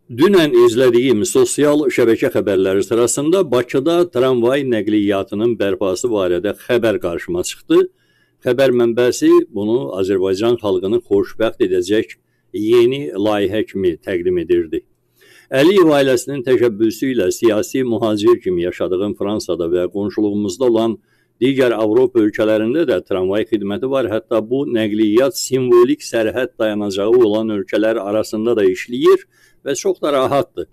Dünən izlədiyim sosial şəbəkə xəbərləri sırasında Bakıda tramvay nəqliyyatının bərpası barədə xəbər qarşıma çıxdı. Xəbər mənbəsi bunu Azərbaycan xalqını xoşbəxt edəcək yeni layihə kimi təqdim edirdi. Əliyev ailəsinin təşəbbüsü ilə siyasi mühacir kimi yaşadığım Fransada və qonşuluğumuzda olan digər Avropa ölkələrində də tramvay xidməti var. Hətta bu nəqliyyat simvolik sərhəd dayanacağı olan ölkələr arasında da işləyir və çox da rahatdır.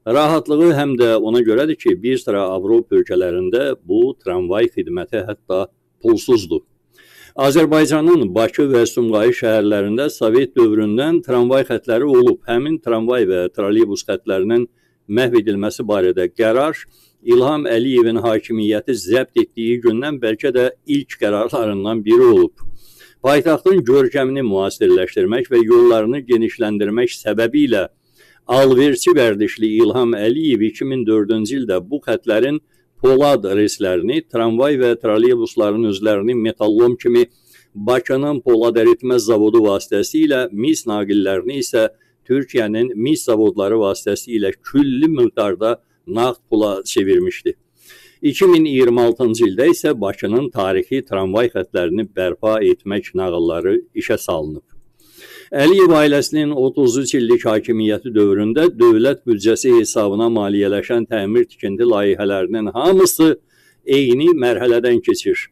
Rahatlığı həm də ona görədir ki, bir sıra Avropa ölkələrində bu tramvay xidməti hətta pulsuzdur. Azərbaycanın Bakı və Sumqayıt şəhərlərində Sovet dövründən tramvay xətləri olub. Həmin tramvay və trolleybus xətlərinin məhv edilməsi barədə qərar İlham Əliyevin hakimiyyəti zəbt etdiyi gündən bəlkə də ilk qərarlarından biri olub. Paytaxtın görkəmini müasirləşdirmək və yollarını genişləndirmək səbəbilə alverçi vərdişli İlham Əliyev 2004-cü ildə bu xətlərin polad reyslərini, tramvay və trolleybusların özlərini metallom kimi Bakının polad əritmə zavodu vasitəsilə, mis naqillərini isə Türkiyənin mis zavodları vasitəsilə külli miqdarda nağd pula çevirmişdi. 2026-cı ildə isə Bakının tarixi tramvay xətlərini bərpa etmək nağılları işə salınıb. Əliyev ailəsinin 33 illik hakimiyyəti dövründə dövlət büdcəsi hesabına maliyyələşən təmir-tikinti layihələrinin hamısı eyni mərhələdən keçir.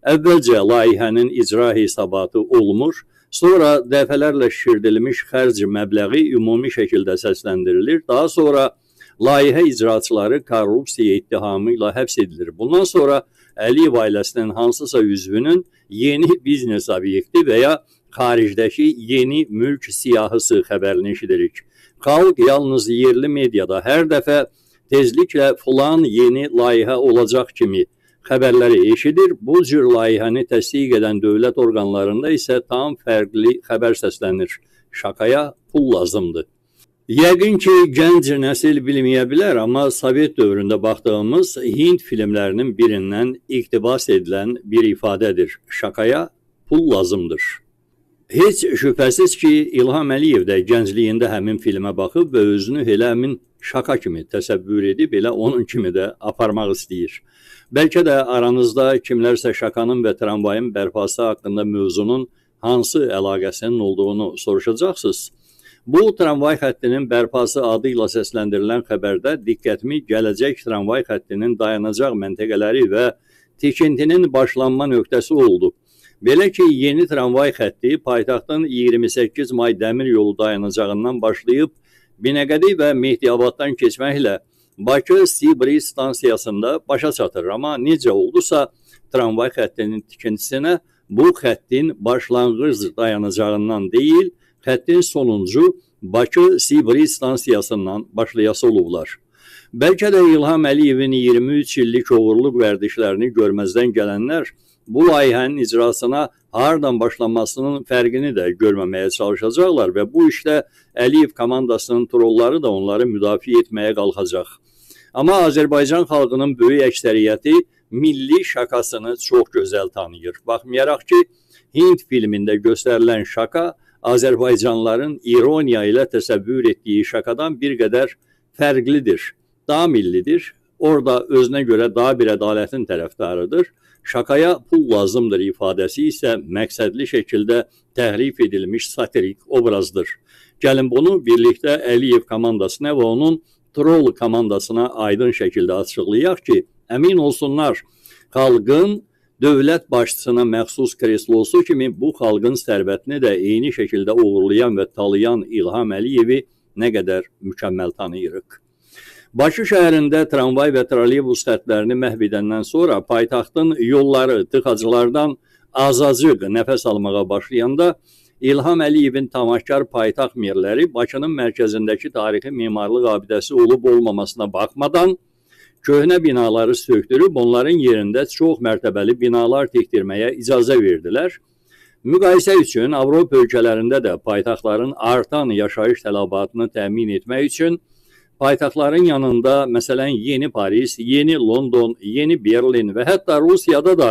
Əvvəlcə layihənin icra hesabatı olmur, sonra dəfələrlə şişirdilmiş xərc məbləği ümumi şəkildə səsləndirilir, daha sonra layihə icraçıları korrupsiya ittihamı ilə həbs edilir. Bundan sonra Əliyev ailəsinin hansısa üzvünün yeni biznes obyekti və ya xaricdəki yeni mülk siyahısı xəbərini eşidirik. Xalq yalnız yerli mediada hər dəfə tezliklə filan yeni layihə olacaq kimi xəbərləri eşidir. Bu cür layihəni təsdiq edən dövlət orqanlarında isə tam fərqli xəbər səslənir. Şakaya pul lazımdır. Yəqin ki, gənc nəsil bilməyə bilər, amma Sovet dövründə baxdığımız Hind filmlərinin birindən iqtibas edilən bir ifadədir. Şakaya pul lazımdır. Heç şübhəsiz ki, İlham Əliyev də gəncliyində həmin filmə baxıb və özünü elə həmin şaka kimi təsəvvür edib, elə onun kimi də aparmaq istəyir. Bəlkə də aranızda kimlərsə şakanın və tramvayın bərpası haqqında mövzunun hansı əlaqəsinin olduğunu soruşacaqsınız. Bu tramvay xəttinin bərpası adı ilə səsləndirilən xəbərdə diqqətimi gələcək tramvay xəttinin dayanacaq məntəqələri və tikintinin başlanma nöqtəsi oldu. Belə ki, yeni tramvay xətti paytaxtın 28 may dəmir yolu dayanacağından başlayıb Binəqədi və Mehdiyabaddan keçməklə Bakı-Sibri stansiyasında başa çatır. Amma necə oldusa tramvay xəttinin tikintisinə bu xəttin başlanğıc dayanacağından deyil, xəttin sonuncu Bakı-Sibri stansiyasından başlayası olublar. Bəlkə də İlham Əliyevin 23 illik oğurluq vərdişlərini görməzdən gələnlər bu layihənin icrasına hardan başlanmasının fərqini də görməməyə çalışacaqlar və bu işdə Əliyev komandasının trolları da onları müdafiə etməyə qalxacaq. Amma Azərbaycan xalqının böyük əksəriyyəti milli şakasını çox gözəl tanıyır. Baxmayaraq ki, Hind filmində göstərilən şaka Azərbaycanlıların ironiya ilə təsəvvür etdiyi şakadan bir qədər fərqlidir, daha millidir. Orada özünə görə daha bir ədalətin tərəfdarıdır. Şakaya pul lazımdır ifadəsi isə məqsədli şəkildə təhrif edilmiş satirik obrazdır. Gəlin bunu birlikdə Əliyev komandasına və onun troll komandasına aydın şəkildə açıqlayaq ki, əmin olsunlar, xalqın dövlət başçısına məxsus kreslosu kimi bu xalqın sərvətini də eyni şəkildə uğurlayan və talayan İlham Əliyevi nə qədər mükəmməl tanıyırıq. Bakı şəhərində tramvay və trolleybus xətlərini məhv edəndən sonra paytaxtın yolları tıxacılardan azacıq nəfəs almağa başlayanda İlham Əliyevin tamahkar paytaxt merləri Bakının mərkəzindəki tarixi memarlıq abidəsi olub-olmamasına baxmadan köhnə binaları sökdürüb onların yerində çox mərtəbəli binalar tikdirməyə icazə verdilər. Müqayisə üçün Avropa ölkələrində də paytaxtların artan yaşayış tələbatını təmin etmək üçün paytaxtların yanında məsələn yeni Paris, yeni London, yeni Berlin və hətta Rusiyada da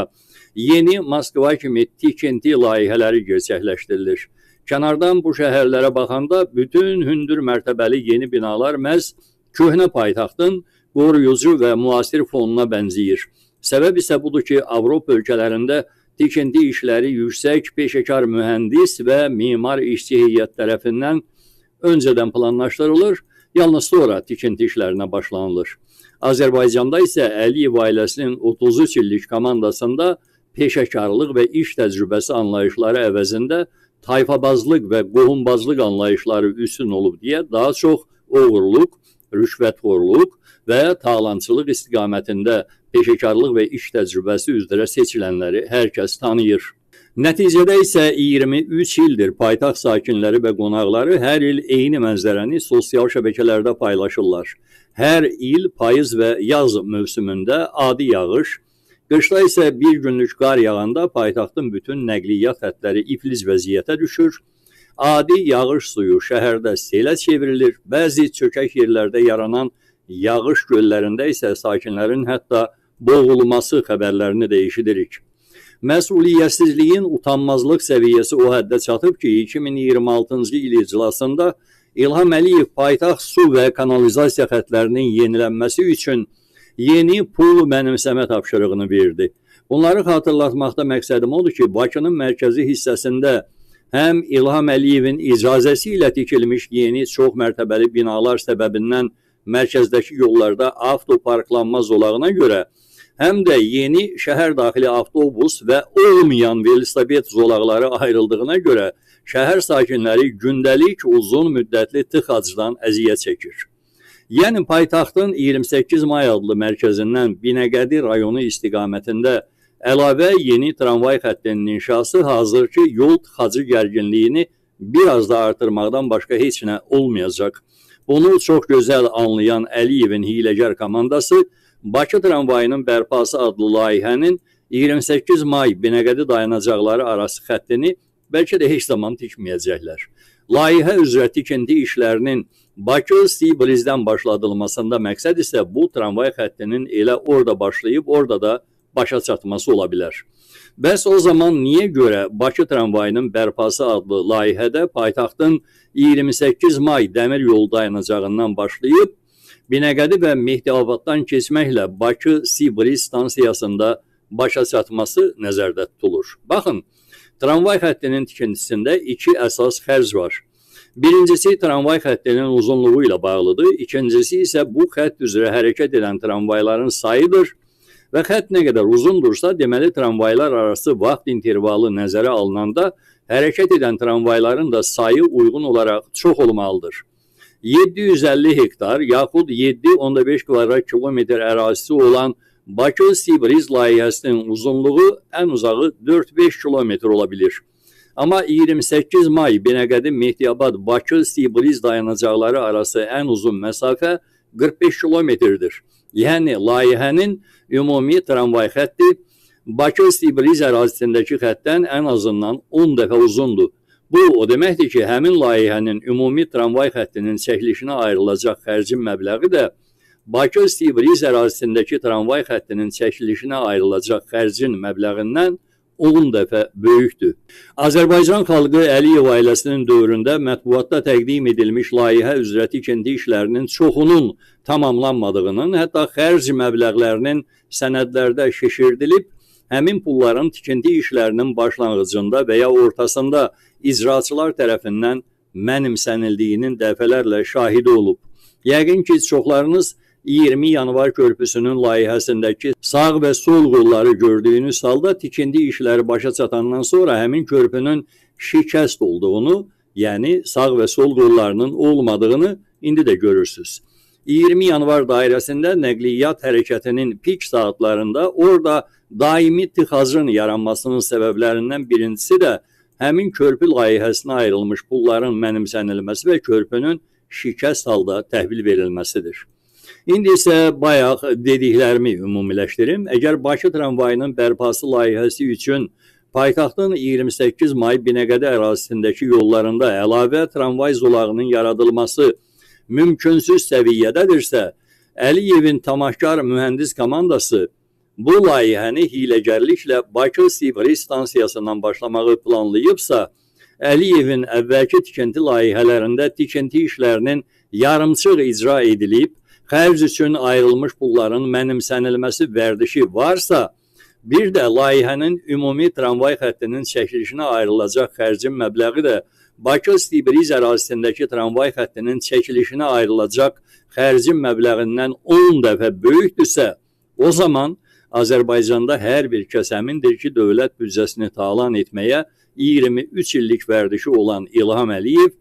yeni Moskva kimi tikinti layihələri gerçəkləşdirilir. Kənardan bu şəhərlərə baxanda bütün hündür mərtəbəli yeni binalar məhz köhnə paytaxtın qoruyucu və müasir fonuna bənzəyir. Səbəb isə budur ki, Avropa ölkələrində tikinti işləri yüksək peşəkar mühəndis və mimar işçi heyət tərəfindən öncədən planlaşdırılır, yalnız sonra tikinti işlərinə başlanılır. Azərbaycanda isə Əliyev ailəsinin 33 illik komandasında peşəkarlıq və iş təcrübəsi anlayışları əvəzində tayfabazlıq və qohumbazlıq anlayışları üstün olub deyə daha çox oğurluq, rüşvətxorluq və talançılıq istiqamətində peşəkarlıq və iş təcrübəsi üzrə seçilənləri hər kəs tanıyır. Nəticədə isə 23 ildir paytaxt sakinləri və qonaqları hər il eyni mənzərəni sosial şəbəkələrdə paylaşırlar. Hər il payız və yaz mövsümündə adi yağış, qışda isə bir günlük qar yağanda paytaxtın bütün nəqliyyat xətləri iflic vəziyyətə düşür. Adi yağış suyu şəhərdə selə çevrilir, bəzi çökək yerlərdə yaranan yağış göllərində isə sakinlərin hətta boğulması xəbərlərini də eşidirik. Məsuliyyətsizliyin utanmazlıq səviyyəsi o həddə çatıb ki, 2026-cı il iclasında İlham Əliyev paytaxt su və kanalizasiya xətlərinin yenilənməsi üçün yeni pul mənimsəmə tapşırığını verdi. Bunları xatırlatmaqda məqsədim odur ki, Bakının mərkəzi hissəsində həm İlham Əliyevin icazəsi ilə tikilmiş yeni çox mərtəbəli binalar səbəbindən mərkəzdəki yollarda avtoparklanma zolağına görə, həm də yeni şəhər daxili avtobus və olmayan velosiped zolaqları ayrıldığına görə şəhər sakinləri gündəlik uzun müddətli tıxacdan əziyyət çəkir. Yəni paytaxtın 28 may adlı mərkəzindən Binəqədi rayonu istiqamətində əlavə yeni tramvay xəttinin inşası hazırki yol tıxacı gərginliyini biraz da artırmaqdan başqa heç nə olmayacaq. Bunu çox gözəl anlayan Əliyevin hiyləgər komandası Bakı tramvayının bərpası adlı layihənin 28 may Binəqədi dayanacaqları arası xəttini bəlkə də heç zaman tikməyəcəklər. Layihə üzrə tikinti işlərinin Bakı-Sibrizdən başladılmasında məqsəd isə bu tramvay xəttinin elə orada başlayıb, orada da başa çatması ola bilər. Bəs o zaman niyə görə Bakı tramvayının bərpası adlı layihədə paytaxtın 28 may dəmir yolu dayanacağından başlayıb, Binəqədi və Mehdiabaddan keçməklə Bakı-Sibriz stansiyasında başa çatması nəzərdə tutulur. Baxın, tramvay xəttinin tikintisində iki əsas xərc var. Birincisi tramvay xəttinin uzunluğu ilə bağlıdır, ikincisi isə bu xətt üzrə hərəkət edən tramvayların sayıdır və xətt nə qədər uzundursa, deməli tramvaylar arası vaxt intervalı nəzərə alınanda hərəkət edən tramvayların da sayı uyğun olaraq çox olmalıdır. 750 hektar yaxud 7,5 kvadrat kilometr ərazisi olan Bakı-Sibriz layihəsinin uzunluğu ən uzağı 4-5 kilometr ola bilir. Amma 28 may Binəqədi Mehdiabad Bakı-Sibriz dayanacaqları arası ən uzun məsafə 45 kilometrdir. Yəni layihənin ümumi tramvay xətti Bakı-Sibriz ərazisindəki xəttdən ən azından 10 dəfə uzundur. Bu, o deməkdir ki, həmin layihənin ümumi tramvay xəttinin çəkilişinə ayrılacaq xərcin məbləği də Bakı-Sibriz ərazisindəki tramvay xəttinin çəkilişinə ayrılacaq xərcin məbləğindən 10 dəfə böyükdür. Azərbaycan xalqı Əliyev ailəsinin dövründə mətbuatda təqdim edilmiş layihə üzrə tikinti işlərinin çoxunun tamamlanmadığının, hətta xərc məbləğlərinin sənədlərdə şişirdilib, həmin pulların tikinti işlərinin başlanğıcında və ya ortasında icraçılar tərəfindən mənimsənildiyinin dəfələrlə şahidi olub. Yəqin ki, çoxlarınız 20 yanvar körpüsünün layihəsindəki sağ və sol qolları gördüyünüz halda tikinti işləri başa çatandan sonra həmin körpünün şikəst olduğunu, yəni sağ və sol qollarının olmadığını indi də görürsünüz. 20 yanvar dairəsində nəqliyyat hərəkətinin pik saatlarında orada daimi tıxacın yaranmasının səbəblərindən birincisi də həmin körpü layihəsinə ayrılmış pulların mənimsənilməsi və körpünün şikəst halda təhvil verilməsidir. İndi isə bayaq dediklərimi ümumiləşdirim. Əgər Bakı tramvayının bərpası layihəsi üçün paytaxtın 28 may Binəqədi ərazisindəki yollarında əlavə tramvay zolağının yaradılması mümkünsüz səviyyədədirsə, Əliyevin tamahkar mühəndis komandası bu layihəni hiləgərliklə Bakı-Sibriz stansiyasından başlamağı planlayıbsa, Əliyevin əvvəlki tikinti layihələrində tikinti işlərinin yarımçıq icra edilib, xərc üçün ayrılmış pulların mənimsənilməsi vərdişi varsa, bir də layihənin ümumi tramvay xəttinin çəkilişinə ayrılacaq xərcin məbləği də Bakı-Tibriz ərazisindəki tramvay xəttinin çəkilişinə ayrılacaq xərcin məbləğindən 10 dəfə böyükdürsə, o zaman Azərbaycanda hər bir kəs əmindir ki, dövlət büdcəsini talan etməyə 23 illik vərdişi olan İlham Əliyev,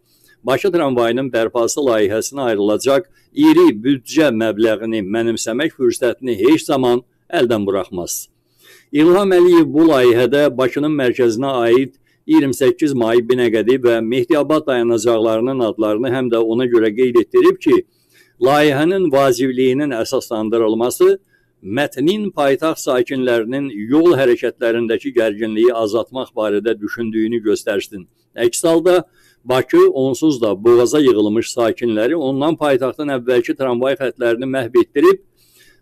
Bakı tramvayının bərpası layihəsinə ayrılacaq iri büdcə məbləğini mənimsəmək fürsətini heç zaman əldən buraxmaz. İlham Əliyev bu layihədə Bakının mərkəzinə aid 28 may Binəqədi və Mehdiabad dayanacaqlarının adlarını həm də ona görə qeyd etdirib ki, layihənin vacibliyinin əsaslandırılması mətnin paytaxt sakinlərinin yol hərəkətlərindəki gərginliyi azaltmaq barədə düşündüyünü göstərsin. Əks halda Bakı onsuz da boğaza yığılmış sakinləri ondan paytaxtın əvvəlki tramvay xətlərini məhv etdirib,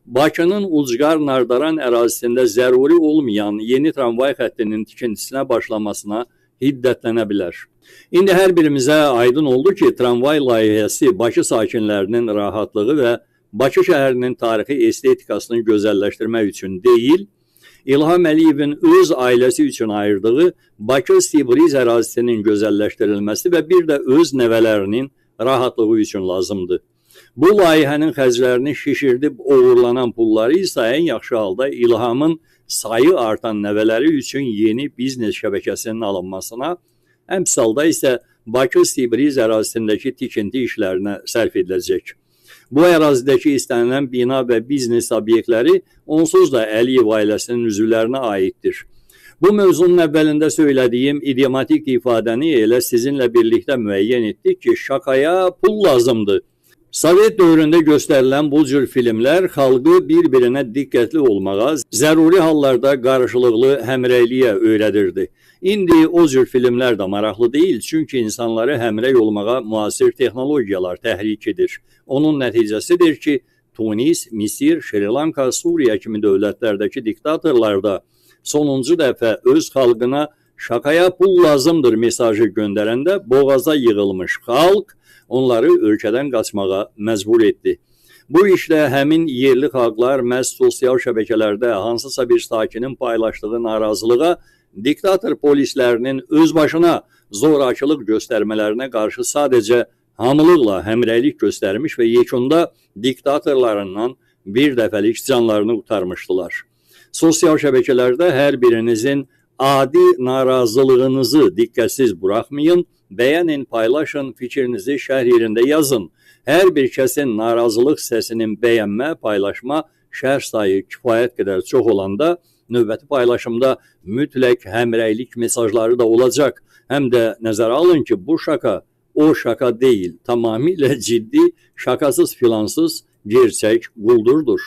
Bakının Ucqar-Nardaran ərazisində zəruri olmayan yeni tramvay xəttinin tikintisinə başlamasına hiddətlənə bilər. İndi hər birimizə aydın oldu ki, tramvay layihəsi Bakı sakinlərinin rahatlığı və Bakı şəhərinin tarixi estetikasını gözəlləşdirmək üçün deyil, İlham Əliyevin öz ailəsi üçün ayırdığı Bakı-Tibriz ərazisinin gözəlləşdirilməsi və bir də öz nəvələrinin rahatlığı üçün lazımdır. Bu layihənin xərclərini şişirdib oğurlanan pulları isə ən yaxşı halda İlhamın sayı artan nəvələri üçün yeni biznes şəbəkəsinin alınmasına, əks halda isə Bakı-Tibriz ərazisindəki tikinti işlərinə sərf ediləcək. Bu ərazidəki istənilən bina və biznes obyektləri onsuz da Əliyev ailəsinin üzvlərinə aiddir. Bu mövzunun əvvəlində söylədiyim idiomatik ifadəni elə sizinlə birlikdə müəyyən etdik ki, şakaya pul lazımdır. Sovet dövründə göstərilən bu cür filmlər xalqı bir-birinə diqqətli olmağa, zəruri hallarda qarşılıqlı həmrəyliyə öyrədirdi. İndi o cür filmlər də maraqlı deyil, çünki insanları həmrəy olmağa müasir texnologiyalar təhrik edir. Onun nəticəsidir ki, Tunis, Misir, Şri Lanka, Suriya kimi dövlətlərdəki diktatorlar da sonuncu dəfə öz xalqına şakaya pul lazımdır mesajı göndərəndə boğaza yığılmış xalq onları ölkədən qaçmağa məcbur etdi. Bu işlə həmin yerli xalqlar məhz sosial şəbəkələrdə hansısa bir sakinin paylaşdığı narazılığa diktator polislərinin öz başına zorakılıq göstərmələrinə qarşı sadəcə hamılıqla həmrəylik göstərmiş və yekunda diktatorlarından bir dəfəlik canlarını qurtarmışdılar. Sosial şəbəkələrdə hər birinizin adi narazılığınızı diqqətsiz buraxmayın, bəyənin, paylaşın, fikrinizi şərh yerində yazın. Hər bir kəsin narazılıq səsinin bəyənmə, paylaşma, şərh sayı kifayət qədər çox olanda, növbəti paylaşımda mütləq həmrəylik mesajları da olacaq. Həm də nəzərə alın ki, bu şaka o şaka deyil, tamamilə ciddi, şakasız filansız gerçək quldurdur.